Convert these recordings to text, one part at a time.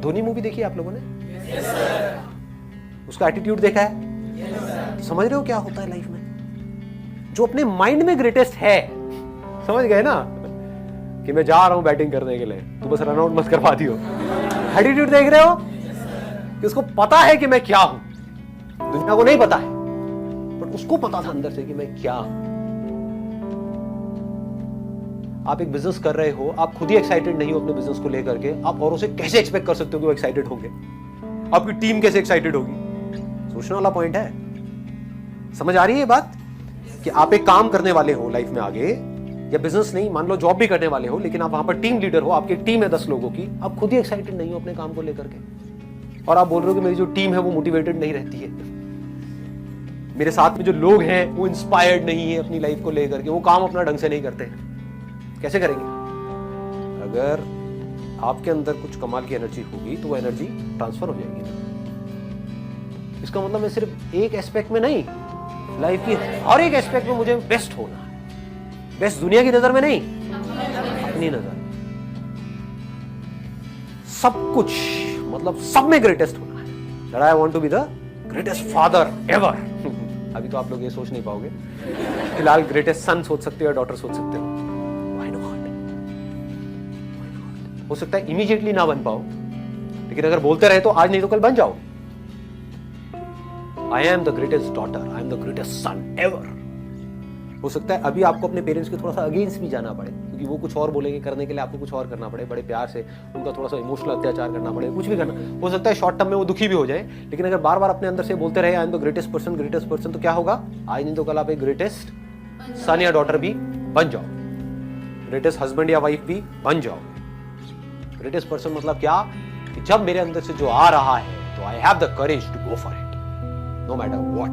Dhoni movie देखी आप लोगों ने? उसका एटीट्यूड देखा है? समझ रहे हो क्या होता है लाइफ में? जो अपने माइंड में ग्रेटेस्ट है, समझ गए ना, कि मैं जा रहा हूं बैटिंग करने के लिए, तो बस रन आउट मत करवा दियो। एटीट्यूड देख रहे हो कि उसको पता है कि मैं क्या हूं, दुनिया को नहीं पता है, बट उसको पता था अंदर से कि मैं क्या हूं। आप एक बिजनेस कर रहे हो, आप खुद ही एक्साइटेड नहीं हो अपने बिजनेस को लेकर के, आप औरों से कैसे एक्सपेक्ट कर सकते हो कि वो एक्साइटेड होंगे? आपकी टीम कैसे एक्साइटेड होगी? सोचने वाला पॉइंट है। समझ आ रही है ये बात कि आप एक काम करने वाले हो लाइफ में आगे, या बिजनेस नहीं, मान लो जॉब भी करने वाले हो, लेकिन आप वहां पर टीम लीडर हो, आपकी टीम है 10 लोगों की, आप खुद ही एक्साइटेड नहीं हो अपने काम को लेकर के, और आप बोल रहे हो कि मेरी जो टीम है वो मोटिवेटेड नहीं रहती है, मेरे साथ में जो लोग हैं वो इंस्पायर्ड नहीं है अपनी लाइफ को लेकर के, वो काम अपना ढंग से नहीं करते हैं। कैसे करेंगे? अगर आपके अंदर कुछ कमाल की एनर्जी होगी तो वो एनर्जी ट्रांसफर हो जाएगी। इसका मतलब मैं सिर्फ एक एस्पेक्ट में नहीं, लाइफ की हर एक एस्पेक्ट में मुझे बेस्ट होना है। बेस्ट दुनिया की नजर में नहीं, अपनी नजर में। सब कुछ मतलब सब में ग्रेटेस्ट होना है। That I want to be the greatest father ever. अभी तो आप लोग ये सोच नहीं पाओगे, फिलहाल ग्रेटेस्ट सन सोच सकते हो या डॉटर सोच सकते हो। Why not? हो सकता है इमीडिएटली ना बन पाओ, लेकिन अगर बोलते रहे तो आज नहीं तो कल बन जाओ। I am the greatest daughter, I am the greatest son ever. हो सकता है अभी आपको अपने पेरेंट्स के थोड़ा सा अगेंस्ट भी जाना पड़े, क्योंकि वो कुछ और बोलेंगे, करने के लिए आपको कुछ और करना पड़े, बड़े प्यार से उनका थोड़ा सा इमोशनल अत्याचार करना पड़े, कुछ भी करना हो सकता है। शॉर्ट टर्म में वो दुखी भी हो जाए, लेकिन अगर बार बार अपने अंदर से बोलते रहे I am the greatest person, तो क्या होगा? आज नहीं तो कल आप एक ग्रेटेस्ट सन या डॉटर भी बन जाओ, ग्रेटेस्ट हस्बैंड या वाइफ भी बन जाओ। ग्रेटेस्ट पर्सन मतलब क्या? कि जब मेरे अंदर से जो आ रहा है तो I have the courage to go for it no matter what,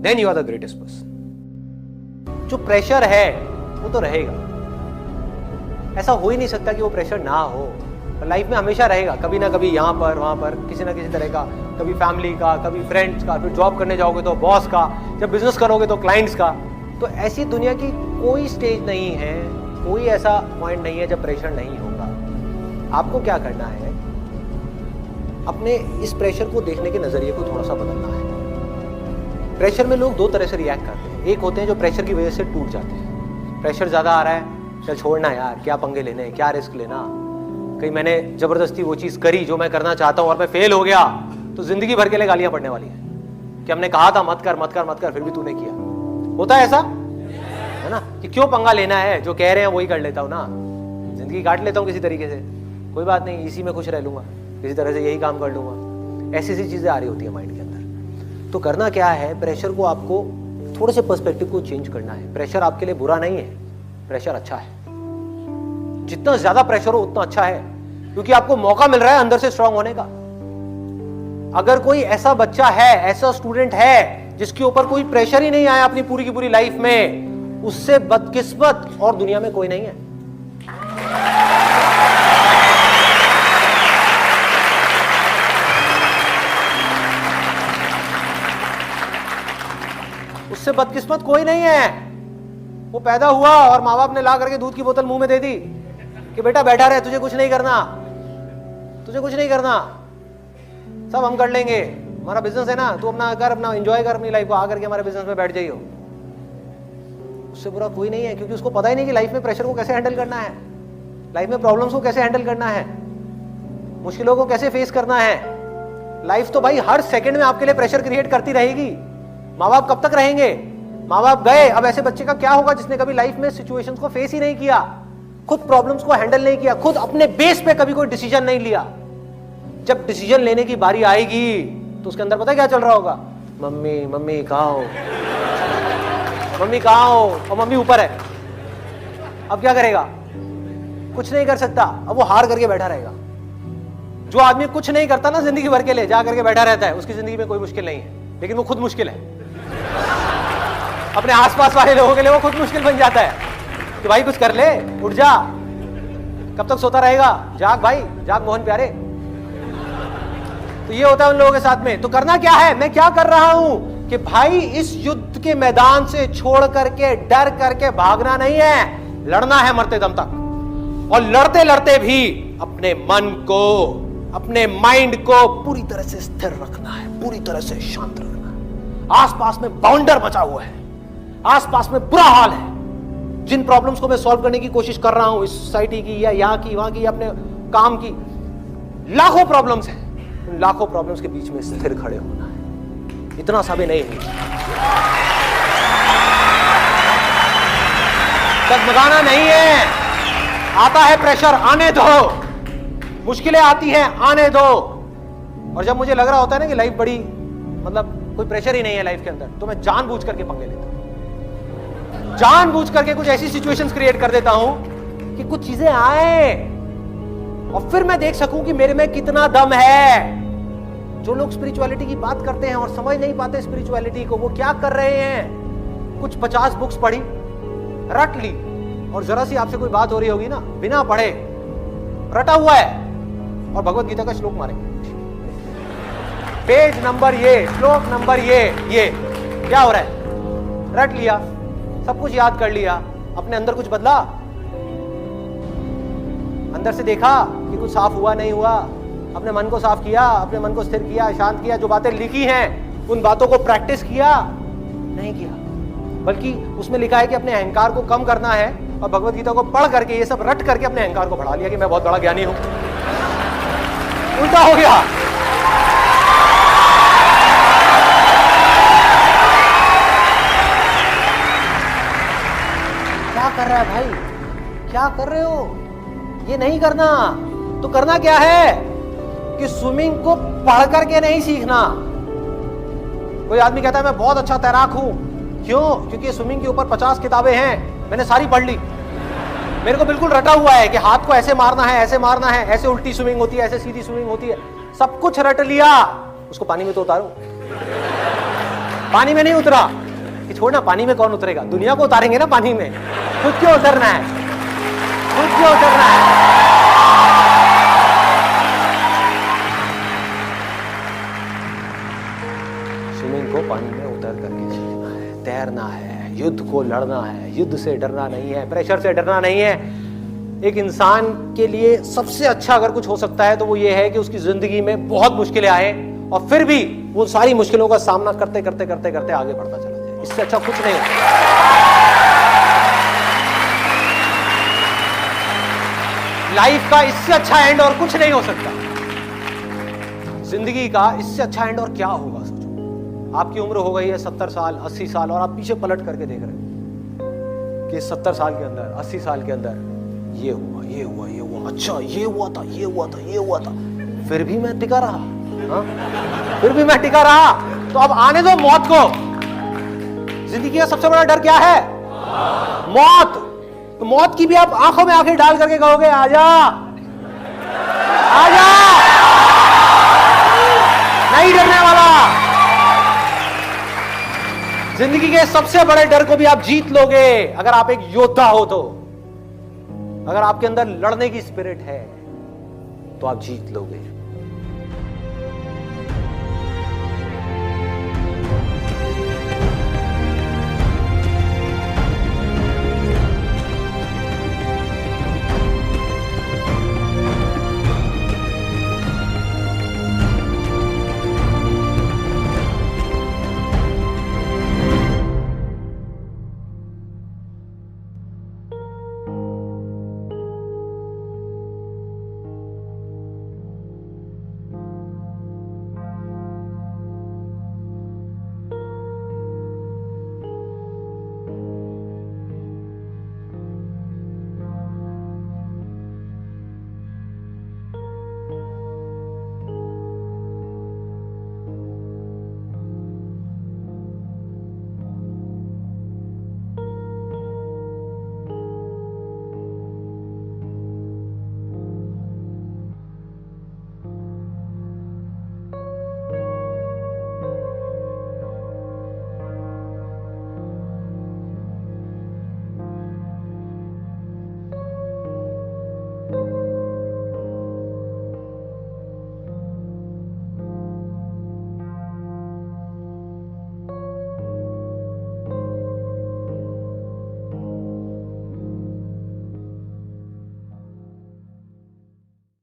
then you are the greatest person. जो प्रेशर है वो तो रहेगा, ऐसा हो ही नहीं सकता कि वो प्रेशर ना हो। लाइफ में हमेशा रहेगा, कभी ना कभी यहाँ पर वहां पर किसी ना किसी तरह का, कभी फैमिली का, कभी फ्रेंड्स का, फिर जॉब करने जाओगे तो बॉस का, जब बिजनेस करोगे तो क्लाइंट्स का। तो ऐसी दुनिया की कोई स्टेज नहीं है, कोई ऐसा पॉइंट नहीं है जब प्रेशर नहीं होगा। आपको क्या करना है? अपने इस प्रेशर को देखने के नजरिए को थोड़ा सा बदलना है। प्रेशर में लोग दो तरह से रिएक्ट करते हैं। एक होते हैं जो प्रेशर की वजह से टूट जाते हैं, प्रेशर ज्यादा आ रहा है, चल छोड़ना यार, क्या पंगे लेने, क्या रिस्क लेना। कहीं मैंने जबरदस्ती वो चीज करी जो मैं करना चाहता हूं और मैं फेल हो गया, तो जिंदगी भर के लिए गालियां पड़ने वाली है कि हमने कहा था मत कर मत कर मत कर, फिर भी तूने किया। होता है ऐसा, है ना, कि क्यों पंगा लेना है, जो कह रहे हैं वही कर लेता हूं ना, जिंदगी काट लेता हूं किसी तरीके से, कोई बात नहीं, इसी में खुश रह लूंगा, किसी तरह से यही काम कर लूंगा। ऐसी ऐसी चीजें आ रही होती है माइंड के अंदर। तो करना क्या है? प्रेशर को आपको थोड़े से पर्सपेक्टिव को चेंज करना है। प्रेशर आपके लिए बुरा नहीं है, प्रेशर अच्छा है। जितना ज्यादा प्रेशर हो उतना अच्छा है, क्योंकि आपको मौका मिल रहा है अंदर से स्ट्रांग होने का। अगर कोई ऐसा बच्चा है, ऐसा स्टूडेंट है जिसके ऊपर कोई प्रेशर ही नहीं आया अपनी पूरी की पूरी लाइफ में, उससे बदकिस्मत और दुनिया में कोई नहीं है। उससे बदकिस्मत कोई नहीं है। वो पैदा हुआ और माँ बाप ने ला करके दूध की बोतल मुंह में दे दी कि बेटा बैठा रहे, तुझे कुछ नहीं करना, तुझे कुछ नहीं करना, सब हम कर लेंगे, हमारा बिजनेस है ना, तू अपना कर, अपना एंजॉय कर अपनी लाइफ को, आकर के हमारे बिजनेस में बैठ जाइयो। उससे बुरा कोई नहीं है, क्योंकि उसको पता ही नहीं कि लाइफ में प्रेशर को कैसे हैंडल करना है, लाइफ में प्रॉब्लम्स को कैसे हैंडल करना है, मुश्किलों को कैसे फेस करना है। लाइफ तो भाई हर सेकंड में आपके लिए प्रेशर क्रिएट करती रहेगी। माँ बाप कब तक रहेंगे? माँ बाप गए, अब ऐसे बच्चे का क्या होगा जिसने कभी लाइफ में सिचुएशंस को फेस ही नहीं किया, खुद प्रॉब्लम्स को हैंडल नहीं किया, खुद अपने बेस पे कभी कोई डिसीजन नहीं लिया। जब डिसीजन लेने की बारी आएगी तो उसके अंदर पता है क्या चल रहा होगा? मम्मी मम्मी कहाँ हो, मम्मी कहाँ हो, और मम्मी ऊपर है। अब क्या करेगा? कुछ नहीं कर सकता, अब वो हार करके बैठा रहेगा। जो आदमी कुछ नहीं करता ना जिंदगी भर के लिए, जा करके बैठा रहता है, उसकी जिंदगी में कोई मुश्किल नहीं है, लेकिन वो खुद मुश्किल है। अपने आसपास वाले लोगों के लिए वो खुद मुश्किल बन जाता है कि भाई कुछ कर ले, उठ जा, कब तक सोता रहेगा, जाग भाई जाग मोहन प्यारे। तो ये होता है उन लोगों के साथ में। तो करना क्या है? मैं क्या कर रहा हूं कि भाई इस युद्ध के मैदान से छोड़ करके, डर करके भागना नहीं है, लड़ना है मरते दम तक। और लड़ते लड़ते भी अपने मन को, अपने माइंड को पूरी तरह से स्थिर रखना है, पूरी तरह से शांत रखना है। आसपास में बाउंडर बचा हुआ है, आसपास में बुरा हाल है। जिन प्रॉब्लम्स को मैं सॉल्व करने की कोशिश कर रहा हूं, इस सोसाइटी की या यहां की, वहां की, अपने काम की, लाखों प्रॉब्लम्स हैं। उन लाखों प्रॉब्लम्स के बीच में स्थिर खड़े होना है, इतना सा भी नहीं है। डगमगाना नहीं है। आता है प्रेशर, आने दो। मुश्किलें आती हैं, आने दो। और जब मुझे लग रहा होता है ना कि लाइफ बड़ी, मतलब कोई प्रेशर ही नहीं है लाइफ के अंदर, तो मैं जानबूझ करके पंगे लेता हूं, जानबूझ करके कुछ ऐसी सिचुएशंस क्रिएट कर देता हूं कि कुछ चीजें आए और फिर मैं देख सकूं कि मेरे में कितना दम है। जो लोग स्पिरिचुअलिटी की बात करते हैं और समझ नहीं पाते स्पिरिचुअलिटी को, वो क्या कर रहे हैं? कुछ 50 बुक्स पढ़ी, रट ली, और जरा सी आपसे कोई बात हो रही होगी ना, बिना पढ़े रटा हुआ है, और भगवत गीता का श्लोक मारे, पेज नंबर ये, श्लोक नंबर ये क्या हो रहा है? रट लिया, सब कुछ याद कर लिया, अपने अंदर कुछ बदला? अंदर से देखा कि कुछ साफ हुआ नहीं हुआ? अपने मन को साफ किया, अपने मन को स्थिर किया, शांत किया, जो बातें लिखी हैं उन बातों को प्रैक्टिस किया? नहीं किया। बल्कि उसमें लिखा है कि अपने अहंकार को कम करना है, और भगवत गीता को पढ़ करके, ये सब रट करके अपने अहंकार को बढ़ा लिया कि मैं बहुत बड़ा ज्ञानी हूं। उल्टा हो गया। क्या कर रहा है भाई? क्या कर रहे हो? ये नहीं करना। तो करना क्या है कि स्विमिंग को पढ़ करके नहीं सीखना। कोई आदमी कहता है मैं बहुत अच्छा तैराक हूं, क्यों? क्योंकि स्विमिंग के ऊपर 50 किताबें हैं, मैंने सारी पढ़ ली, मेरे को बिल्कुल रटा हुआ है कि हाथ को ऐसे मारना है, ऐसे मारना है, ऐसे उल्टी स्विमिंग होती है, ऐसे सीधी स्विमिंग होती है, सब कुछ रट लिया। उसको पानी में तो उतारो। पानी में नहीं उतरा कि छोड़ना, पानी में कौन उतरेगा? दुनिया को उतारेंगे ना पानी में, खुद क्यों उतरना है? खुद क्यों उतरना है? स्विमिंग को पानी में उतर करके सीखना है, तैरना है, युद्ध को लड़ना है, युद्ध से डरना नहीं है, प्रेशर से डरना नहीं है। एक इंसान के लिए सबसे अच्छा अगर कुछ हो सकता है तो वो ये है कि उसकी जिंदगी में बहुत मुश्किलें आए और फिर भी वो सारी मुश्किलों का सामना करते करते करते करते आगे बढ़ता चला जाए। इससे अच्छा कुछ नहीं है। लाइफ का इससे अच्छा एंड और कुछ नहीं हो सकता। जिंदगी का इससे अच्छा एंड और क्या होगा? सोचो, आपकी उम्र हो गई है 70 साल, 80 साल, और आप पीछे पलट करके देख रहे हो कि 70 साल के अंदर, 80 साल के अंदर ये हुआ, ये हुआ, ये हुआ, अच्छा ये हुआ था, ये हुआ था, ये हुआ था, फिर भी मैं टिका रहा। हाँ? फिर भी मैं टिका रहा। तो अब आने दो मौत को। जिंदगी का सबसे बड़ा डर क्या है? मौत। तो मौत की भी आप आंखों में आंखें डाल करके कहोगे आजा, आजा, नहीं डरने वाला। जिंदगी के सबसे बड़े डर को भी आप जीत लोगे अगर आप एक योद्धा हो तो। अगर आपके अंदर लड़ने की स्पिरिट है तो आप जीत लोगे।